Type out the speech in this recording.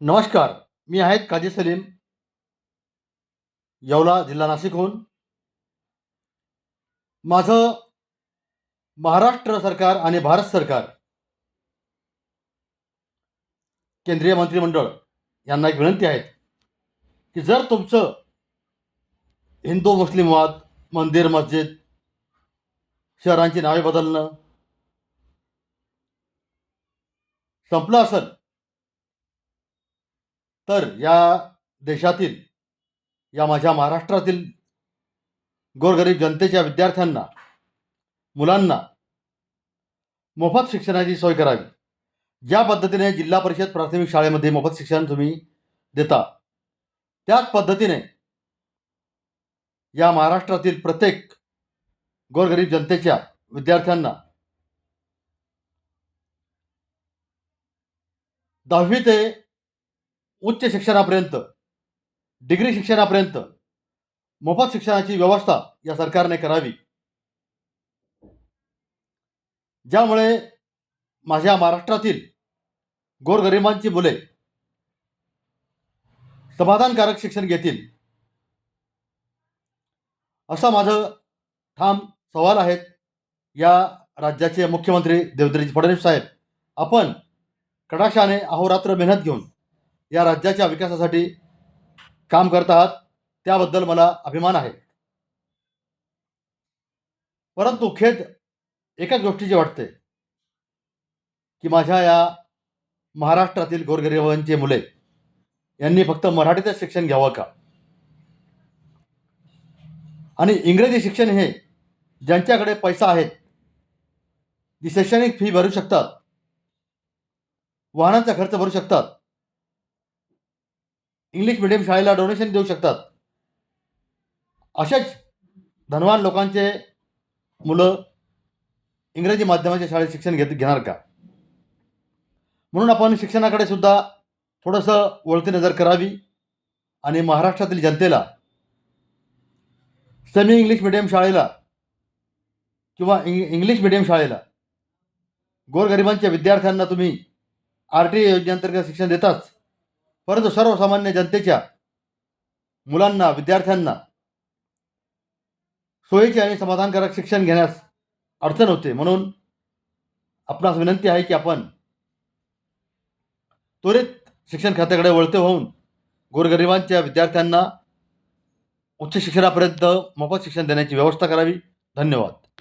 नमस्कार. मी आहेत काजी सलीम, येवला, जिल्हा नाशिकहून. माझं महाराष्ट्र सरकार आणि भारत सरकार, केंद्रीय मंत्रिमंडळ यांना एक विनंती आहे की जर तुमचं हिंदू मुस्लिम वाद, मंदिर, मस्जिद, शहरांची नावे बदलणं संपलं असेल, तर या देशातील, या माझ्या महाराष्ट्रातील गोरगरीब जनतेच्या विद्यार्थ्यांना, मुलांना मोफत शिक्षणाची सोय करावी. ज्या पद्धतीने जिल्हा परिषद प्राथमिक शाळेमध्ये मोफत शिक्षण तुम्ही देता, त्याच पद्धतीने या महाराष्ट्रातील प्रत्येक गोरगरीब जनतेच्या विद्यार्थ्यांना 10वी ते उच्च शिक्षणापर्यंत, डिग्री शिक्षणापर्यंत मोफत शिक्षणाची व्यवस्था या सरकारने करावी. ज्यामुळे माझ्या महाराष्ट्रातील गोरगरिबांची मुले समाधानकारक शिक्षण घेतील, असा माझं ठाम सवाल आहे. या राज्याचे मुख्यमंत्री देवेंद्र फडणवीस साहेब, आपण कडाक्षाने अहोरात्र मेहनत घेऊन या राज्याच्या विकासासाठी काम करत आहात, त्याबद्दल मला अभिमान आहे. परंतु खेद एकाच गोष्टीची वाटते की माझ्या या महाराष्ट्रातील गोरगरिबांची मुले यांनी फक्त मराठीतच शिक्षण घ्यावं का? आणि इंग्रजी शिक्षण हे ज्यांच्याकडे पैसा आहे, जी शैक्षणिक फी भरू शकतात, वाहनाचा खर्च भरू शकतात, इंग्लिश मिडियम शाळेला डोनेशन देऊ शकतात, अशाच धनवान लोकांचे मुलं इंग्रजी माध्यमाच्या शाळेत शिक्षण घेणार का? म्हणून आपण शिक्षणाकडे सुद्धा थोडंसं वळती नजर करावी आणि महाराष्ट्रातील जनतेला सेमी इंग्लिश मिडियम शाळेला किंवा इंग्लिश मिडियम शाळेला गोरगरिबांच्या विद्यार्थ्यांना तुम्ही RTI योजनेअंतर्गत शिक्षण देताच, परंतु सर्वसामान्य जनतेच्या मुलांना, विद्यार्थ्यांना सोयीचे आणि समाधानकारक शिक्षण घेण्यास अडचण होते. म्हणून आपणास विनंती आहे की आपण त्वरित शिक्षण खात्याकडे वळते होऊन गोरगरिबांच्या विद्यार्थ्यांना उच्च शिक्षणापर्यंत मोफत शिक्षण देण्याची व्यवस्था करावी. धन्यवाद.